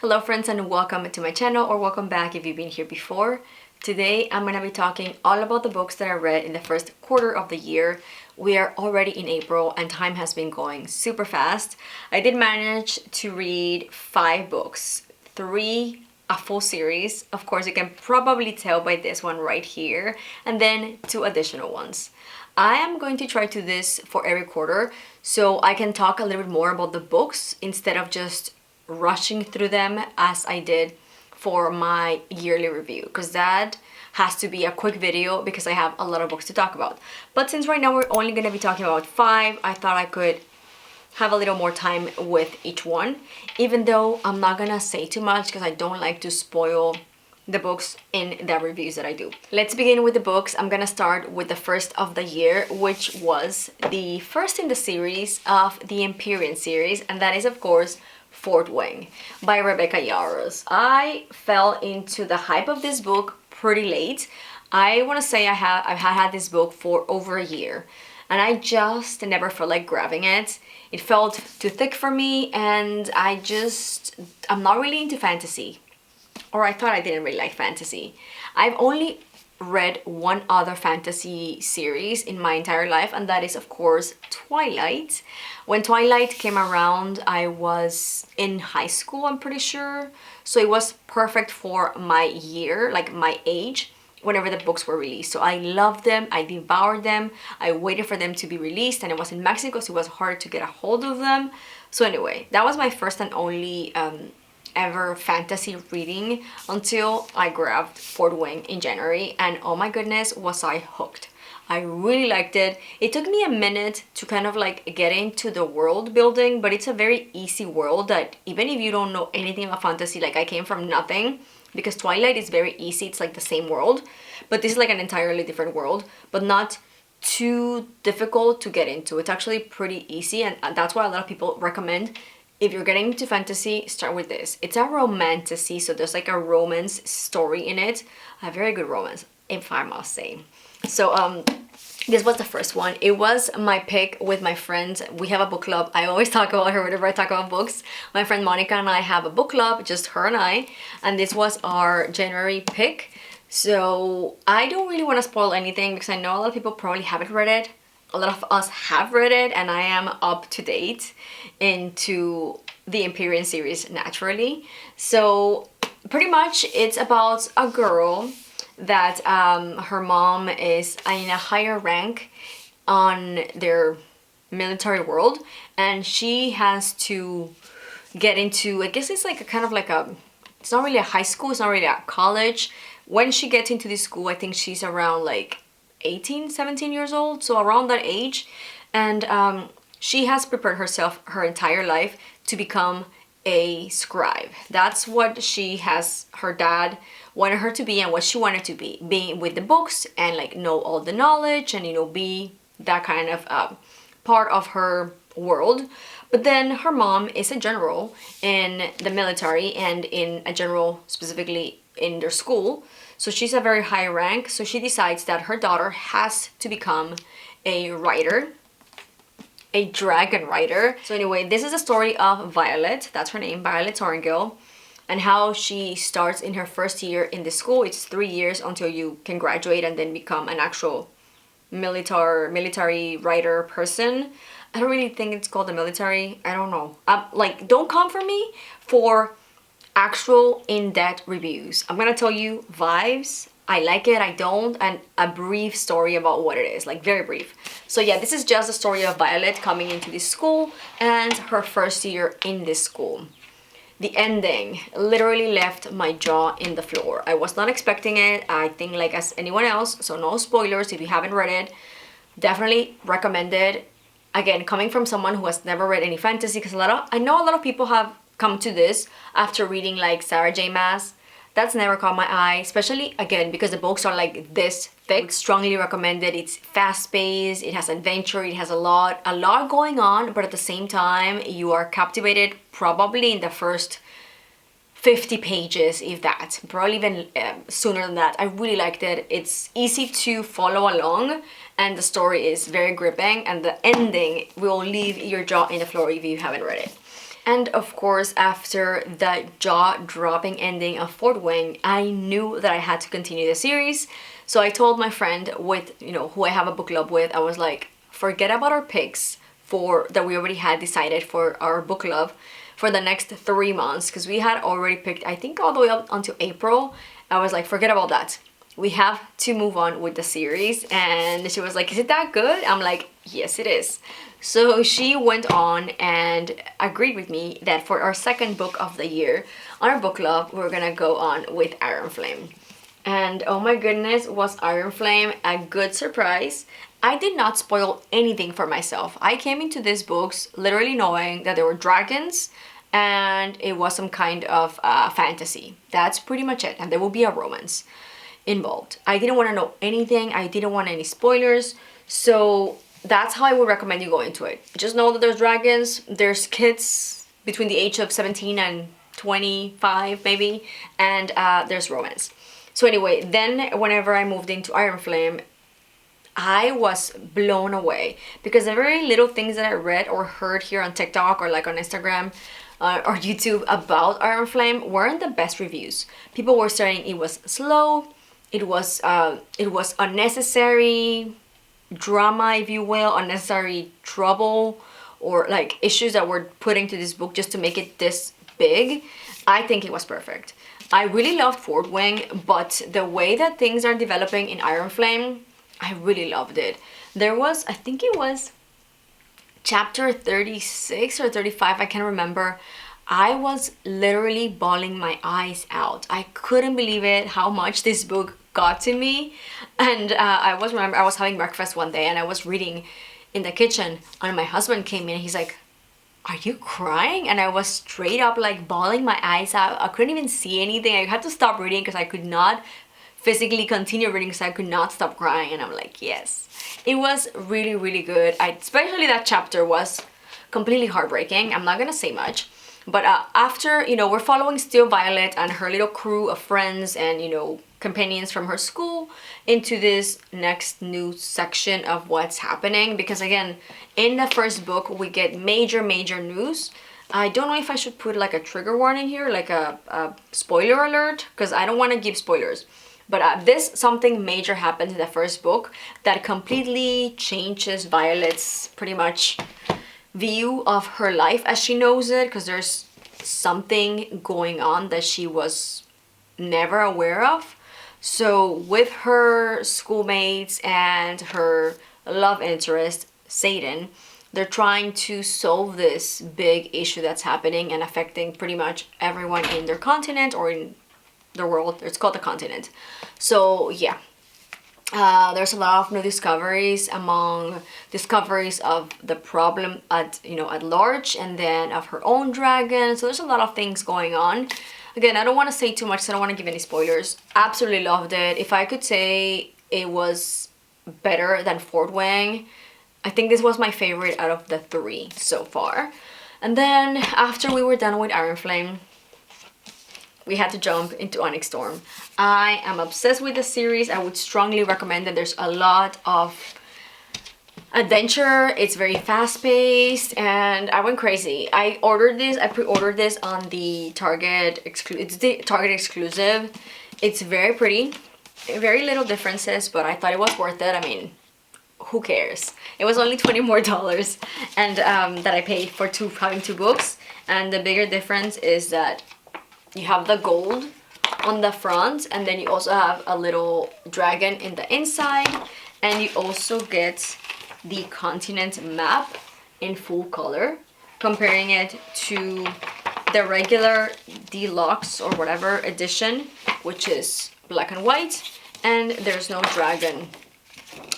Hello friends and welcome to my channel, or welcome back if you've been here before. Today I'm going to be talking all about the books that I read in the first quarter of the year. We are already in April and time has been going super fast. I did manage to read 5 books, 3 a full series. Of course, you can probably tell by this one right here, and then 2 additional ones. I am going to try to do this for every quarter so I can talk a little bit more about the books instead of just rushing through them as I did for my yearly review, because that has to be a quick video because I have a lot of books to talk about. But since right now we're only going to be talking about 5, I thought I could have a little more time with each one, even though I'm not gonna say too much because I don't like to spoil the books in the reviews that I do. Let's begin with the books. I'm gonna start with the first of the year, which was the first in the series of the Empyrean series, and that is of course Fourth Wing by Rebecca Yarros. I fell into the hype of this book pretty late. I want to say I've had this book for over a year and I just never felt like grabbing it. It felt too thick for me, and I'm not really into fantasy, or I thought I didn't really like fantasy. I've only read one other fantasy series in my entire life, and that is of course Twilight. When Twilight came around, I was in high school, I'm pretty sure, so it was perfect for my year, like my age, whenever the books were released. So I loved them, I devoured them, I waited for them to be released, and it was in Mexico, so it was hard to get a hold of them. So anyway, that was my first and only ever fantasy reading until I grabbed Fourth Wing in January, and oh my goodness, was I hooked. I really liked it. It took me a minute to kind of like get into the world building, but it's a very easy world that even if you don't know anything about fantasy, like I came from nothing, because Twilight is very easy, it's like the same world, but this is like an entirely different world, but not too difficult to get into. It's actually pretty easy, and that's why a lot of people recommend, if you're getting into fantasy, start with this. It's a romantasy, so there's like a romance story in it, a very good romance, if I must say. So this was the first one. It was my pick with my friend. We have a book club. I always talk about her whenever I talk about books. My friend Monica and I have a book club, just her and I, and this was our January pick. So I don't really want to spoil anything because I know a lot of people probably haven't read it. A lot of us have read it, and I am up to date into the Empyrean series naturally. So pretty much it's about a girl that her mom is in a higher rank on their military world, and she has to get into, I guess it's like a kind of like a, it's not really a high school, it's not really a college. When she gets into this school, I think she's around like 18, 17 years old, so around that age, and she has prepared herself her entire life to become a scribe. That's what she has, her dad wanted her to be and what she wanted to be, being with the books and like know all the knowledge and, you know, be that kind of part of her world. But then her mom is a general in the military, and in a general specifically in their school, so she's a very high rank. So she decides that her daughter has to become a writer, a dragon writer. So anyway, this is the story of Violet, that's her name, Violet Torringale, and how she starts in her first year in the school. It's 3 years until you can graduate and then become an actual military writer person. I don't really think it's called the military, I don't know. Like, don't come for me for actual in-depth reviews. I'm gonna tell you vibes, I like it, I don't, and a brief story about what it is, like very brief. So yeah, this is just the story of Violet coming into this school and her first year in this school. The ending literally left my jaw in the floor. I was not expecting it, I think like as anyone else, so no spoilers if you haven't read it. Definitely recommend it. Again, coming from someone who has never read any fantasy, because I know a lot of people have come to this after reading like Sarah J. Maas. That's never caught my eye, especially again because the books are like this thick. Strongly recommended. It's fast-paced, it has adventure, it has a lot going on, but at the same time you are captivated probably in the first 50 pages, if that, probably even sooner than that. I really liked it. It's easy to follow along, and the story is very gripping, and the ending will leave your jaw in the floor if you haven't read it. And of course, after the jaw-dropping ending of Fort Wing, I knew that I had to continue the series. So I told my friend with, who I have a book club with, I was like, forget about our picks that we already had decided for our book club for the next 3 months, because we had already picked, I think, all the way up until April. I was like, forget about that. We have to move on with the series. And she was like, is it that good? I'm like, yes, it is. So she went on and agreed with me that for our second book of the year on our book club, we're gonna go on with Iron Flame. And oh my goodness, was Iron Flame a good surprise. I did not spoil anything for myself. I came into these books literally knowing that there were dragons and it was some kind of fantasy. That's pretty much it. And there will be a romance involved. I didn't want to know anything. I didn't want any spoilers. So that's how I would recommend you go into it. Just know that there's dragons, there's kids between the age of 17 and 25 maybe, and there's romance. So anyway, then whenever I moved into Iron Flame, I was blown away because the very little things that I read or heard here on TikTok or like on Instagram or YouTube about Iron Flame weren't the best reviews. People were saying it was slow, it was unnecessary drama, if you will, unnecessary trouble, or like issues that were put into this book just to make it this big. I think it was perfect. I really loved Fort Wing, but the way that things are developing in Iron Flame, I really loved it. There was, I think it was chapter 36 or 35, I can't remember. I was literally bawling my eyes out. I couldn't believe it, how much this book got to me. And I was having breakfast one day and I was reading in the kitchen and my husband came in and he's like, are you crying? And I was straight up like bawling my eyes out. I couldn't even see anything. I had to stop reading because I could not physically continue reading because I could not stop crying. And I'm like, yes, it was really, really good. Especially that chapter was completely heartbreaking. I'm not gonna say much. But after, we're following still Violet and her little crew of friends and, companions from her school into this next new section of what's happening. Because again, in the first book, we get major news. I don't know if I should put like a trigger warning here, like a spoiler alert, because I don't want to give spoilers. But something major happened in the first book that completely changes Violet's pretty much view of her life as she knows it, because there's something going on that she was never aware of. So with her schoolmates and her love interest, Satan, they're trying to solve this big issue that's happening and affecting pretty much everyone in their continent or in the world. It's called the continent. So yeah, there's a lot of new discoveries among discoveries of the problem at large, and then of her own dragon. So there's a lot of things going on. Again, I don't want to say too much, so I don't want to give any spoilers. Absolutely loved it. If I could say it was better than Fort Wing, I think this was my favorite out of the 3 so far. And then after we were done with Iron Flame, we had to jump into Onyx Storm. I am obsessed with the series. I would strongly recommend it. There's a lot of adventure. It's very fast-paced and I went crazy. I pre-ordered this on the Target it's the Target exclusive. It's very pretty, very little differences, but I thought it was worth it. I mean, who cares? It was only $20 more and that I paid for having 2 books. And the bigger difference is that you have the gold on the front, and then you also have a little dragon in the inside, and you also get the continent map in full color, comparing it to the regular deluxe or whatever edition, which is black and white, and there's no dragon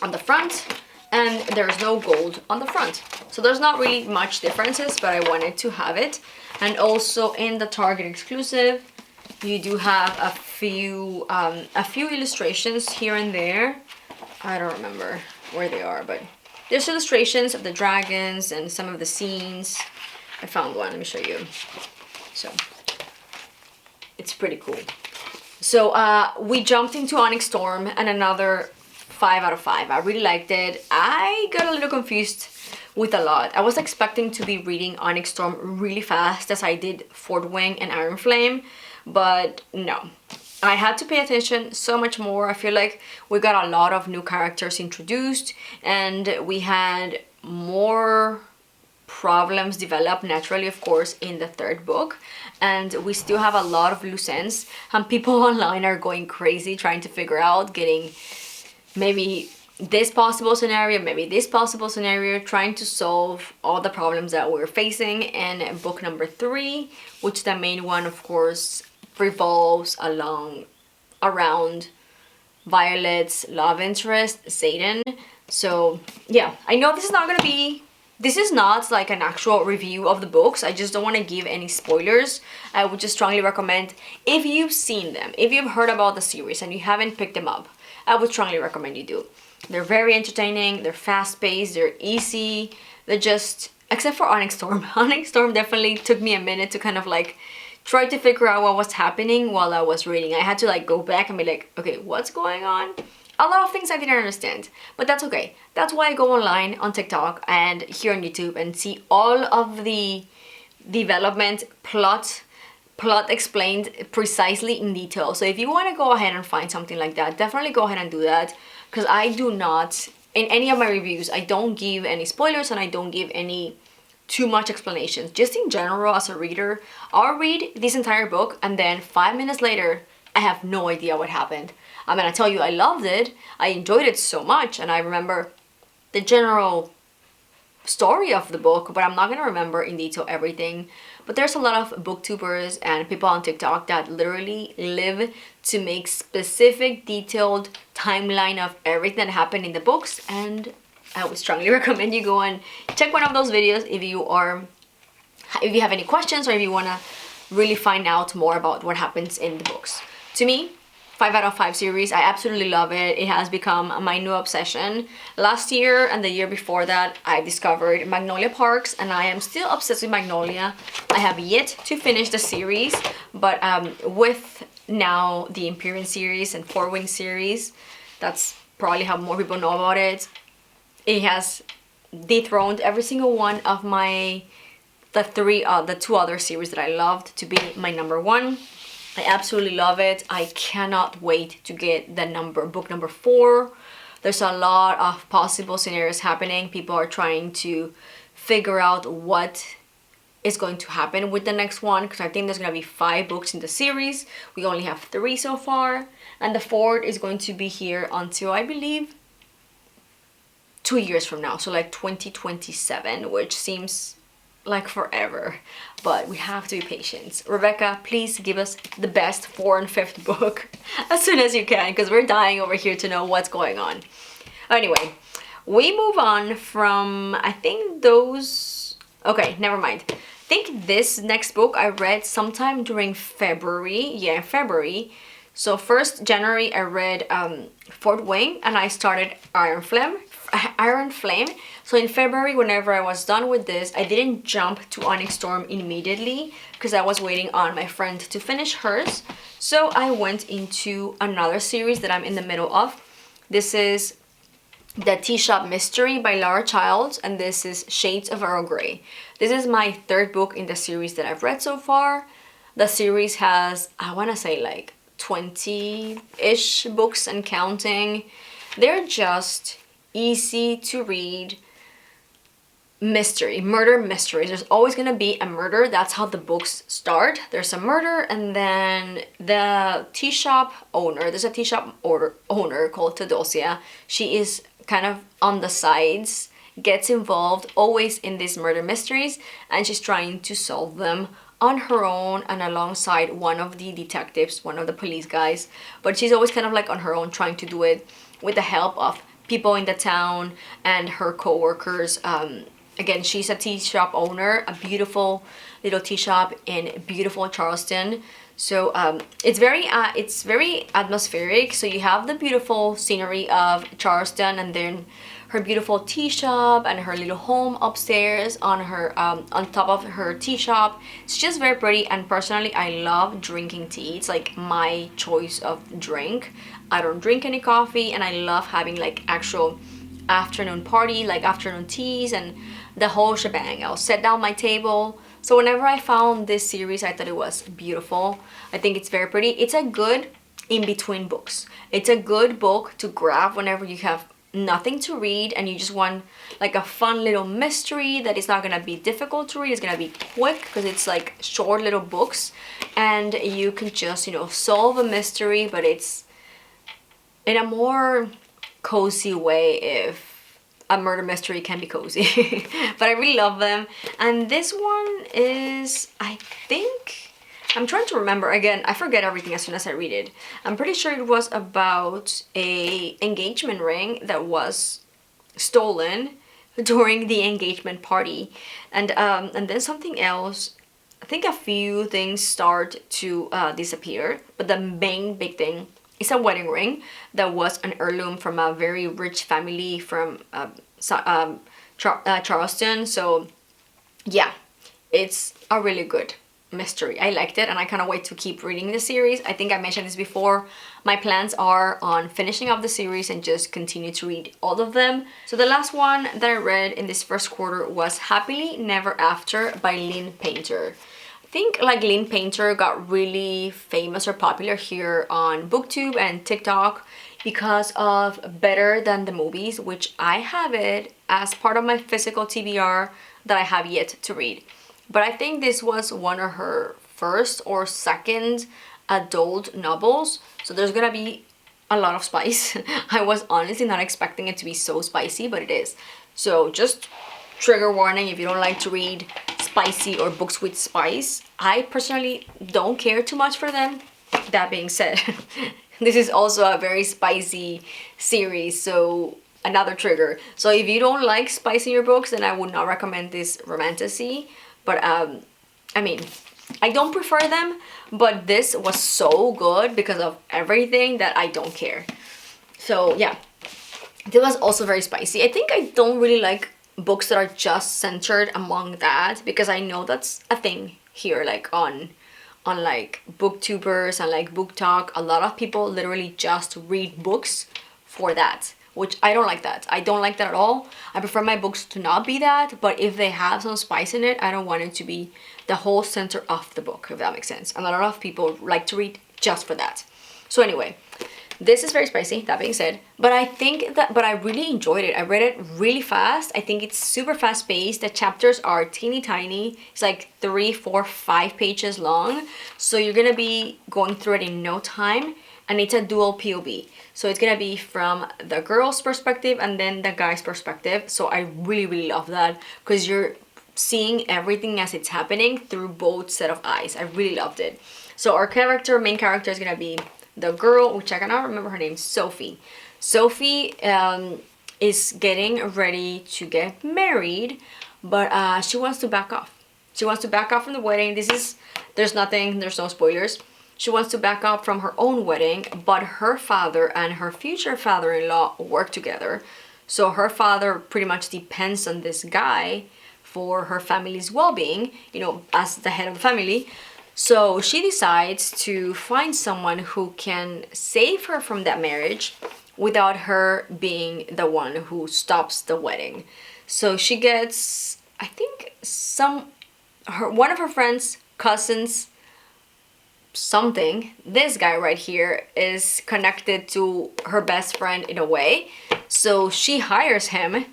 on the front and there's no gold on the front. So there's not really much differences, but I wanted to have it. And also in the Target exclusive, you do have a few illustrations here and there. I don't remember where they are, but there's illustrations of the dragons and some of the scenes. I found one, let me show you. So it's pretty cool. So we jumped into Onyx Storm and another 5 out of 5. I really liked it. I got a little confused with a lot. I was expecting to be reading Onyx Storm really fast as I did Fort Wing and Iron Flame, but no. I had to pay attention so much more. I feel like we got a lot of new characters introduced, and we had more problems develop naturally, of course, in the third book, and we still have a lot of loose ends, and people online are going crazy trying to figure out, getting maybe this possible scenario, maybe this possible scenario, trying to solve all the problems that we're facing in book number 3, which the main one, of course, revolves around Violet's love interest, Satan. So yeah, I know this is not like an actual review of the books. I just don't want to give any spoilers. I would just strongly recommend, if you've seen them, if you've heard about the series and you haven't picked them up, I would strongly recommend you do. They're very entertaining, they're fast-paced, they're easy, they're just, except for Onyx Storm. Onyx Storm definitely took me a minute to kind of like try to figure out what was happening while I was reading. I had to like go back and be like, okay, what's going on? A lot of things I didn't understand, but that's okay. That's why I go online on TikTok and here on YouTube and see all of the development plot explained precisely in detail. So if you want to go ahead and find something like that, definitely go ahead and do that, because I do not, in any of my reviews, I don't give any spoilers and I don't give any too much explanations. Just in general, as a reader, I'll read this entire book and then 5 minutes later, I have no idea what happened. I'm gonna tell you I loved it, I enjoyed it so much, and I remember the general story of the book, but I'm not gonna remember in detail everything. But there's a lot of booktubers and people on TikTok that literally live to make specific detailed timeline of everything that happened in the books, and I would strongly recommend you go and check one of those videos if you have any questions or if you want to really find out more about what happens in the books. To me, 5 out of 5 series. I absolutely love it. It has become my new obsession. Last year and the year before that, I discovered Magnolia Parks, and I am still obsessed with Magnolia. I have yet to finish the series, but with now the Empyrean series and Four Wing series, that's probably how more people know about it. It has dethroned every single one of the 2 other series that I loved to be my number 1. I absolutely love it. I cannot wait to get book number 4. There's a lot of possible scenarios happening. People are trying to figure out what is going to happen with the next one, because I think there's going to be 5 books in the series. We only have 3 so far, and the 4th is going to be here until, I believe, 2 years from now, so like 2027, which seems like forever, but we have to be patient. Rebecca, please give us the best 4th and 5th book as soon as you can, because we're dying over here to know what's going on. Anyway, we move on from, I think those, okay, never mind. I think this next book I read sometime during February. Yeah, February. So 1st January I read Fort Wing, and I started Iron Flame. So in February, whenever I was done with this, I didn't jump to Onyx Storm immediately because I was waiting on my friend to finish hers. So I went into another series that I'm in the middle of. This is The Tea Shop Mystery by Laura Childs, and this is Shades of Earl Grey. This is my 3rd book in the series that I've read so far. The series has, I want to say, like 20-ish books and counting. They're just easy to read murder mysteries. There's always gonna be a murder. That's how the books start. There's a murder, and then the tea shop owner, there's a tea shop owner called Theodosia. She is kind of on the sides, gets involved always in these murder mysteries, and she's trying to solve them on her own and alongside one of the detectives, one of the police guys, but she's always kind of like on her own, trying to do it with the help of people in the town and her co-workers. Again, she's a tea shop owner, a beautiful little tea shop in beautiful Charleston. So it's very atmospheric. So you have the beautiful scenery of Charleston, and then her beautiful tea shop and her little home upstairs on her on top of her tea shop. It's just very pretty, and personally I love drinking tea. It's like my choice of drink. I don't drink any coffee, and I love having like actual afternoon party, like afternoon teas, and the whole shebang. I'll set down my table. So whenever I found this series, I thought it was beautiful. I think it's very pretty. It's a good in-between books. It's a good book to grab whenever you have nothing to read and you just want like a fun little mystery that is not gonna be difficult to read. It's gonna be quick because it's like short little books, and you can just, you know, solve a mystery, but it's in a more cozy way, if a murder mystery can be cozy. But I really love them. And this one is, I think, I'm trying to remember. Again, I forget everything as soon as I read it. I'm pretty sure it was about a engagement ring that was stolen during the engagement party, and then something else. I think a few things start to disappear, but the main big thing is a wedding ring that was an heirloom from a very rich family from Charleston. So yeah, it's a really good mystery. I liked it, and I cannot wait to keep reading the series. I think I mentioned this before. My plans are on finishing up the series and just continue to read all of them. So the last one that I read in this first quarter was Happily Never After by Lynn Painter. I think like Lynn Painter got really famous or popular here on BookTube and TikTok because of Better Than the Movies, which I have it as part of my physical TBR that I have yet to read. But I think this was one of her first or second adult novels, so there's gonna be a lot of spice. I was honestly not expecting it to be so spicy, but it is. So just trigger warning if you don't like to read spicy or books with spice. I personally don't care too much for them. That being said, this is also a very spicy series, so another trigger. So if you don't like spice in your books, then I would not recommend this romantasy. But I mean, I don't prefer them, but this was so good because of everything that I don't care. So yeah, this was also very spicy. I think I don't really like books that are just centered among that, because I know that's a thing here, like on like booktubers and like book talk. A lot of people literally just read books for that, which I don't like that. I don't like that at all. I prefer my books to not be that, but if they have some spice in it, I don't want it to be the whole center of the book, if that makes sense. And a lot of people like to read just for that. So anyway, this is very spicy, that being said, but I really enjoyed it. I read it really fast. I think it's super fast paced. The chapters are teeny tiny. It's like 3, 4, 5 pages long. So you're gonna be going through it in no time, and it's a dual POV. So it's gonna be from the girl's perspective and then the guy's perspective. So I really, really love that, because you're seeing everything as it's happening through both set of eyes. I really loved it. So our main character is gonna be the girl, which I cannot remember her name, Sophie. Sophie is getting ready to get married, but she wants to back off. She wants to back off from the wedding. There's no spoilers. She wants to back up from her own wedding, but her father and her future father-in-law work together. So her father pretty much depends on this guy for her family's well-being, you know, as the head of the family. So she decides to find someone who can save her from that marriage without her being the one who stops the wedding. So she gets, I think, one of her friends, cousins, something. This guy right here is connected to her best friend in a way. So she hires him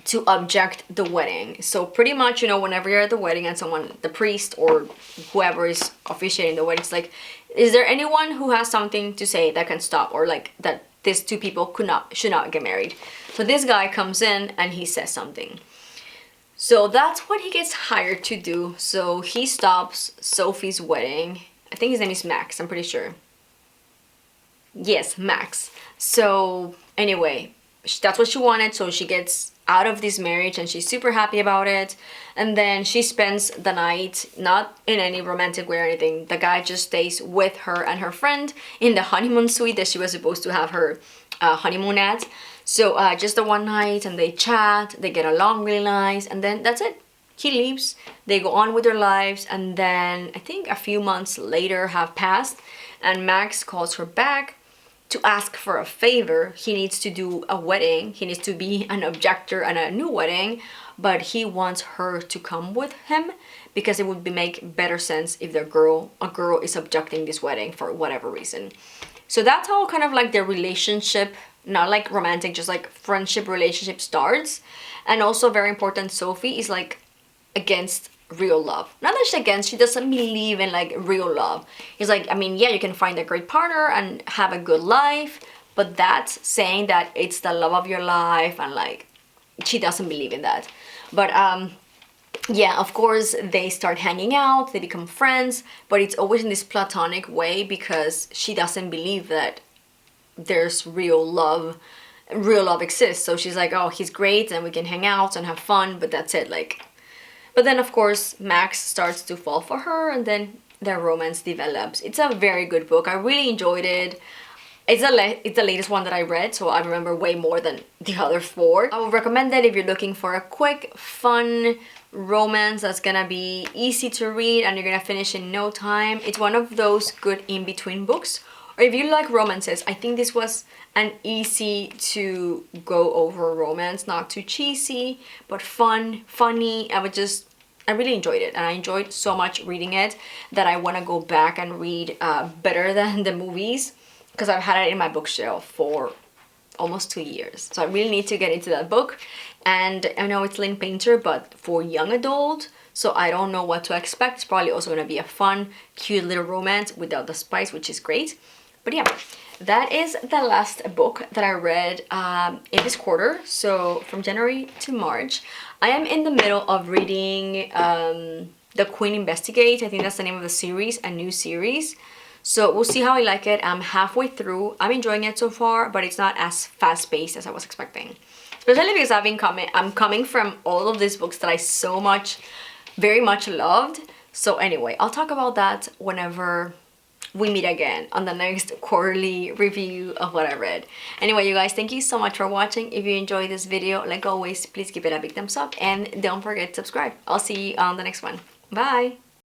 to object the wedding. So pretty much, you know, whenever you're at the wedding and the priest or whoever is officiating the wedding, it's like, is there anyone who has something to say that can stop, or like that these two people should not get married? So this guy comes in and he says something. So that's what he gets hired to do. So he stops Sophie's wedding. I think his name is Max, I'm pretty sure. Yes, Max. So anyway, that's what she wanted. So she gets out of this marriage and she's super happy about it. And then she spends the night, not in any romantic way or anything. The guy just stays with her and her friend in the honeymoon suite that she was supposed to have her honeymoon at. So just the one night, and they chat, they get along really nice, and then that's it. He leaves, they go on with their lives, and then I think a few months later have passed, and Max calls her back to ask for a favor. He needs to do a wedding. He needs to be an objector at a new wedding, but he wants her to come with him because it would make better sense if a girl is objecting this wedding for whatever reason. So that's how kind of like their relationship, not like romantic, just like friendship relationship starts. And also very important, Sophie is like against real love. Not that she's against, she doesn't believe in like real love. It's like, I mean, yeah, you can find a great partner and have a good life, but that's saying that it's the love of your life, and like she doesn't believe in that. But yeah, of course they start hanging out, they become friends, but it's always in this platonic way because she doesn't believe that there's real love exists. So she's like, oh, he's great and we can hang out and have fun, but that's it. Like, but then of course Max starts to fall for her, and then their romance develops. It's a very good book. I really enjoyed it. It's the latest one that I read, so I remember way more than the other 4. I would recommend it if you're looking for a quick, fun romance that's gonna be easy to read and you're gonna finish in no time. It's one of those good in-between books. Or if you like romances, I think this was an easy to go over romance, not too cheesy, but fun, funny. I really enjoyed it, and I enjoyed so much reading it that I want to go back and read better than the movies, because I've had it in my bookshelf for almost 2 years. So I really need to get into that book. And I know it's Lynn Painter, but for young adult, so I don't know what to expect. It's probably also going to be a fun, cute little romance without the spice, which is great. But yeah, that is the last book that I read in this quarter. So from January to March, I am in the middle of reading The Queen Investigates. I think that's the name of the series, a new series. So we'll see how I like it. I'm halfway through. I'm enjoying it so far, but it's not as fast-paced as I was expecting. Especially because I'm coming from all of these books that I very much loved. So anyway, I'll talk about that whenever we meet again on the next quarterly review of what I read. Anyway, you guys, thank you so much for watching. If you enjoyed this video, like always, please give it a big thumbs up and don't forget to subscribe. I'll see you on the next one. Bye!